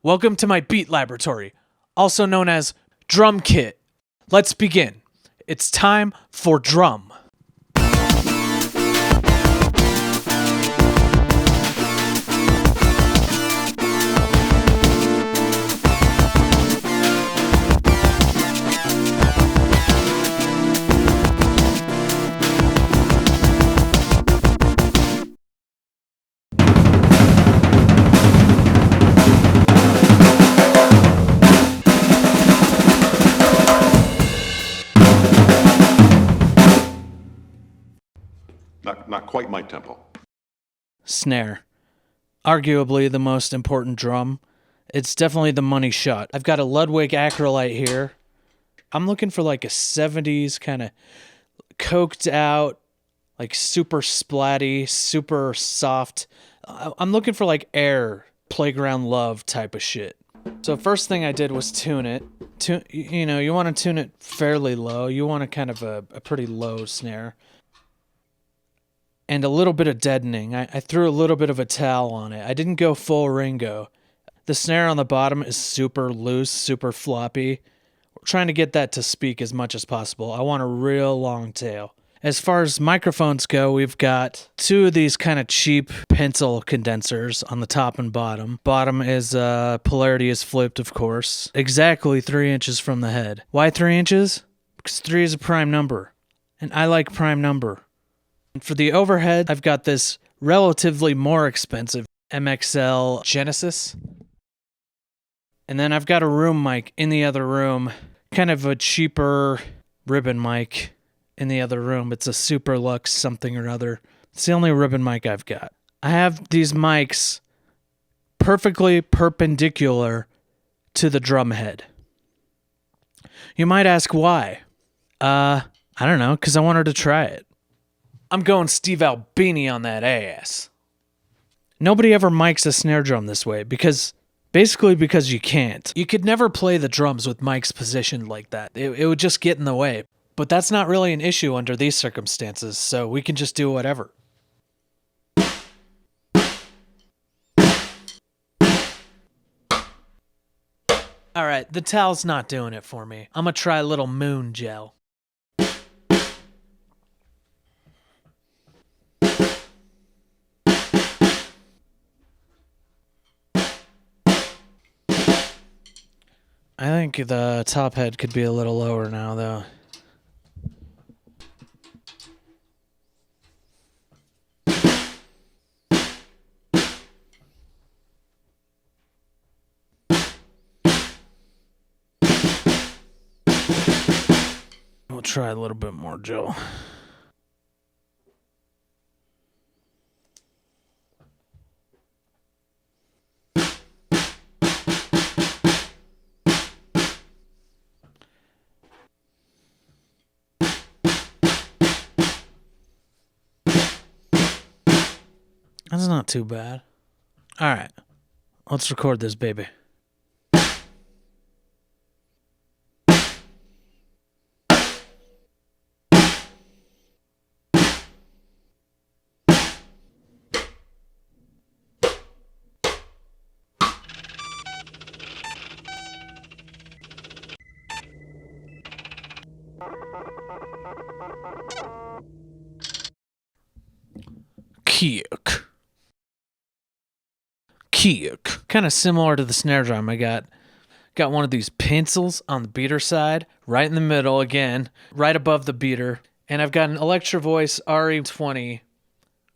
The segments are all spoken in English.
Welcome to my beat laboratory, also known as Drum Kit. Let's begin. It's time for drum. Not quite my tempo. Snare. Arguably the most important drum. It's definitely the money shot. I've got a Ludwig Acrolite here. I'm looking for like a 70s kind of coked out, like super splatty, super soft. I'm looking for like Air, Playground Love type of shit. So first thing I did was tune it. You want to tune it fairly low. You want a kind of a pretty low snare. And a little bit of deadening. I threw a little bit of a towel on it. I didn't go full Ringo. The snare on the bottom is super loose, super floppy. We're trying to get that to speak as much as possible. I want a real long tail. As far as microphones go, we've got two of these kind of cheap pencil condensers on the top and bottom. Bottom is polarity is flipped, of course. Exactly 3 inches from the head. Why 3 inches? Because 3 is a prime number. And I like prime number. And for the overhead, I've got this relatively more expensive MXL Genesis. And then I've got a room mic in the other room, kind of a cheaper ribbon mic in the other room. It's a Super Lux something or other. It's the only ribbon mic I've got. I have these mics perfectly perpendicular to the drum head. You might ask why. I don't know, because I wanted to try it. I'm going Steve Albini on that ass. Nobody ever mics a snare drum this way because you can't. You could never play the drums with mics positioned like that. It would just get in the way. But that's not really an issue under these circumstances, so we can just do whatever. Alright, the towel's not doing it for me. I'm gonna try a little moon gel. I think the top head could be a little lower now, though. We'll try a little bit more gel. That's not too bad. All right, let's record this baby. Kick. Kind of similar to the snare drum. I got one of these pencils on the beater side, right in the middle again, right above the beater. And I've got an Electro Voice RE20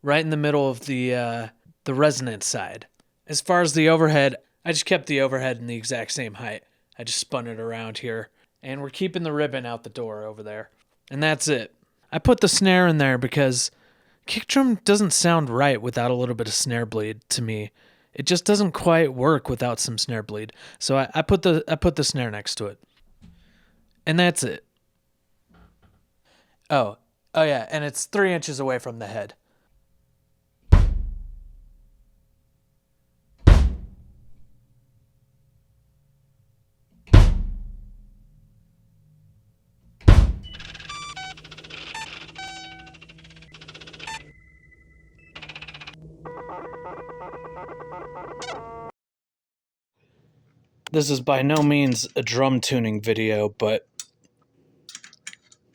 right in the middle of the resonance side. As far as the overhead, I just kept the overhead in the exact same height. I just spun it around here. And we're keeping the ribbon out the door over there. And that's it. I put the snare in there because kick drum doesn't sound right without a little bit of snare bleed to me. It just doesn't quite work without some snare bleed. So I put the snare next to it. And that's it. Oh yeah, and it's 3 inches away from the head. This is by no means a drum tuning video, but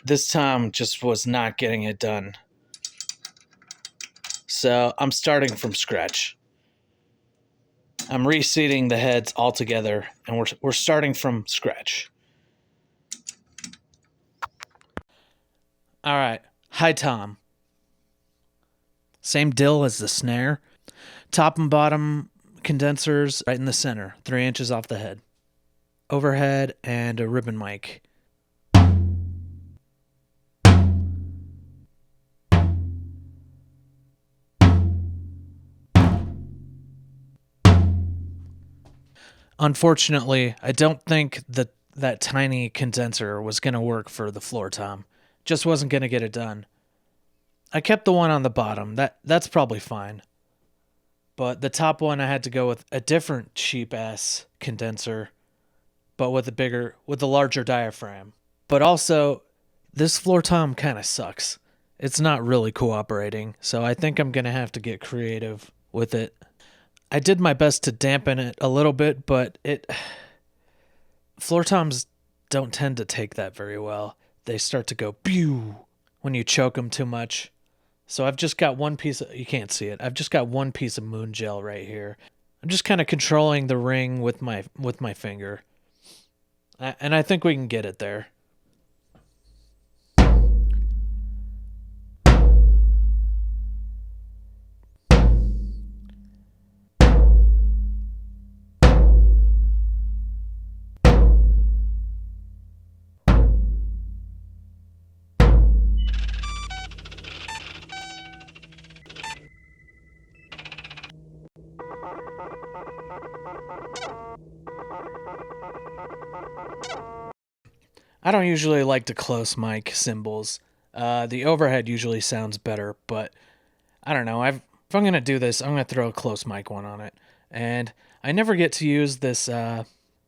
this tom just was not getting it done. So I'm starting from scratch. I'm reseating the heads all together, and we're starting from scratch. All right, high tom. Same dill as the snare. Top and bottom condensers right in the center, 3 inches off the head. Overhead and a ribbon mic. Unfortunately, I don't think that tiny condenser was going to work for the floor tom. Just wasn't going to get it done. I kept the one on the bottom. That's probably fine. But the top one I had to go with a different cheap ass condenser, but with a larger diaphragm. But also, this floor tom kind of sucks. It's not really cooperating, so I think I'm going to have to get creative with it. I did my best to dampen it a little bit, but floor toms don't tend to take that very well. They start to go pew when you choke them too much. So I've just got one piece of, you can't see it. I've just got one piece of moon gel right here. I'm just kind of controlling the ring with my finger. And I think we can get it there. I don't usually like to close mic cymbals. The overhead usually sounds better, but I don't know. If I'm gonna do this, I'm gonna throw a close mic one on it. And I never get to use this.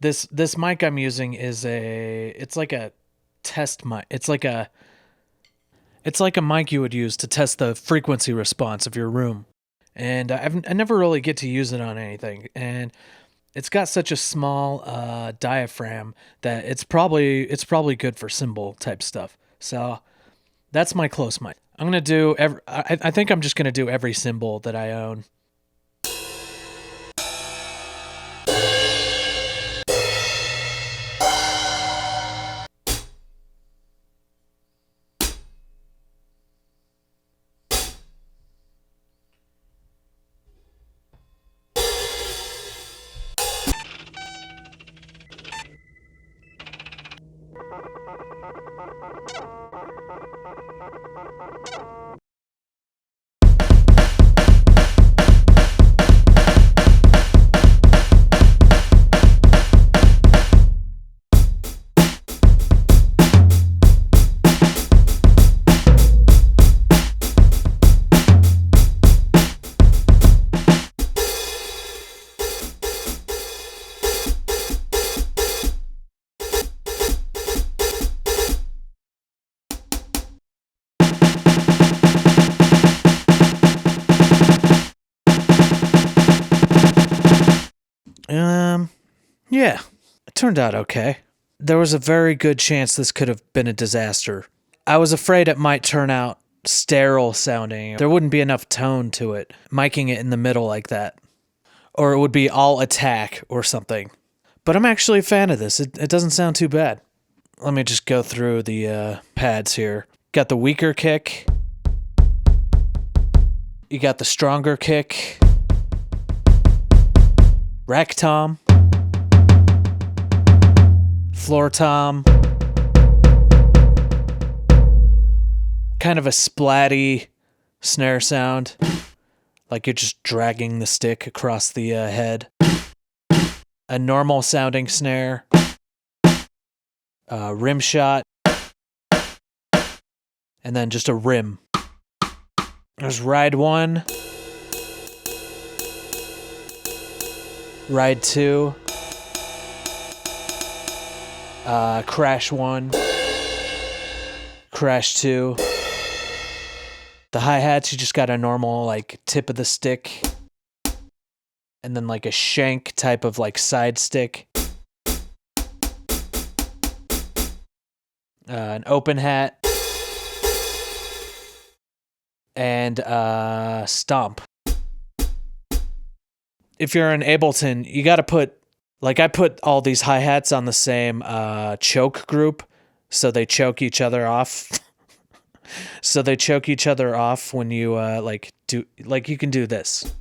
This mic I'm using is it's like a test mic. It's like a mic you would use to test the frequency response of your room. And I never really get to use it on anything. And it's got such a small diaphragm that it's probably good for cymbal type stuff. So that's my close mic. I'm gonna do I think I'm just gonna do every cymbal that I own. Yeah, it turned out okay. There was a very good chance this could have been a disaster. I was afraid it might turn out sterile sounding. There wouldn't be enough tone to it, miking it in the middle like that. Or it would be all attack or something. But I'm actually a fan of this. It doesn't sound too bad. Let me just go through the pads here. Got the weaker kick. You got the stronger kick. Rack tom. Floor tom. Kind of a splatty snare sound. Like you're just dragging the stick across the head. A normal sounding snare. Rim shot. And then just a rim. There's ride 1. Ride 2. Crash 1. Crash 2. The hi-hats, you just got a normal, like, tip of the stick. And then, like, a shank type of, like, side stick. an open hat, and stomp. If you're in Ableton, you got to put, like I put all these hi-hats on the same choke group, so they choke each other off. So they choke each other off when you you can do this.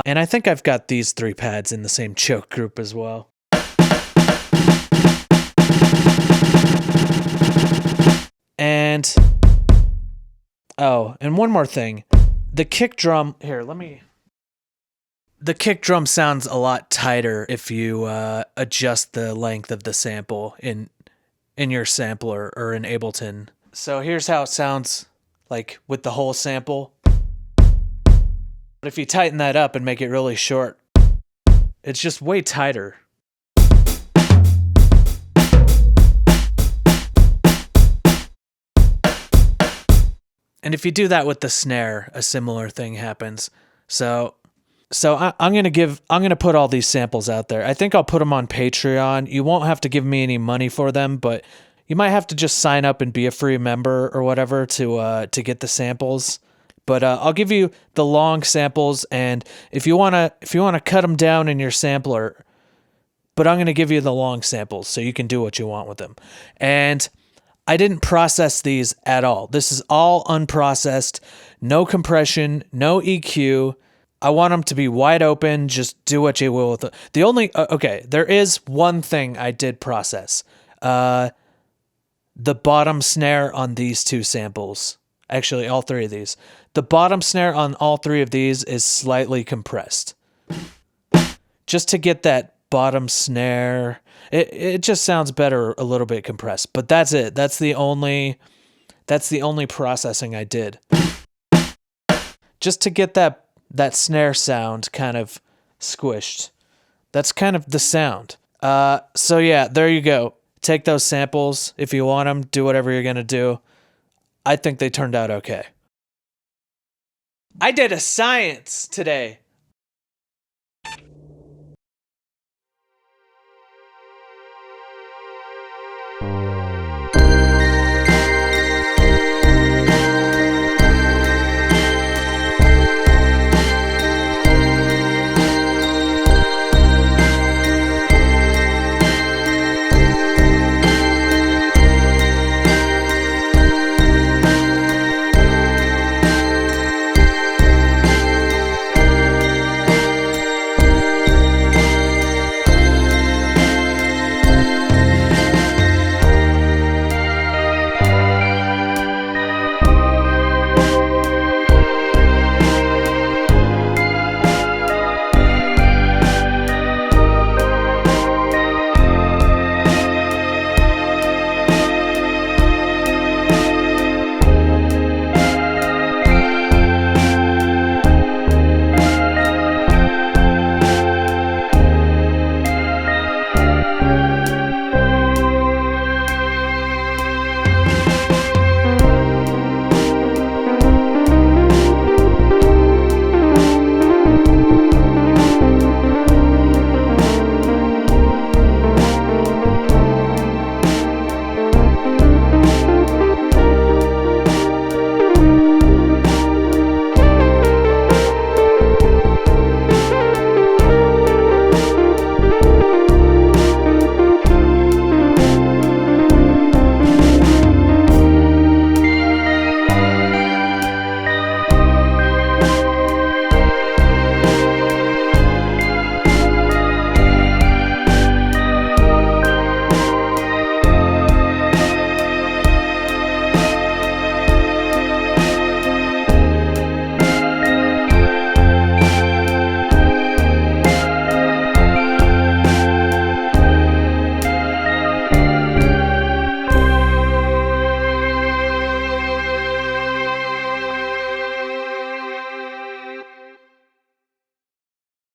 And I think I've got these 3 pads in the same choke group as well. And and one more thing. The kick drum, the kick drum sounds a lot tighter if you adjust the length of the sample in your sampler or in Ableton. So here's how it sounds like with the whole sample. But if you tighten that up and make it really short, it's just way tighter. And if you do that with the snare, a similar thing happens. So I'm gonna put all these samples out there. I think I'll put them on Patreon. You won't have to give me any money for them, but you might have to just sign up and be a free member or whatever to get the samples. But I'll give you the long samples, and if you wanna cut them down in your sampler, but I'm gonna give you the long samples so you can do what you want with them. And I didn't process these at all. This is all unprocessed, no compression, no EQ. I want them to be wide open. Just do what you will with it. The only there is one thing I did process: the bottom snare on these 2 samples. Actually, all 3 of these. The bottom snare on all 3 of these is slightly compressed. Just to get that bottom snare, it just sounds better a little bit compressed. But that's it. That's the only processing I did. Just to get that snare sound kind of squished. That's kind of the sound. So yeah, there you go. Take those samples if you want them. Do whatever you're going to do. I think they turned out okay. I did a science today.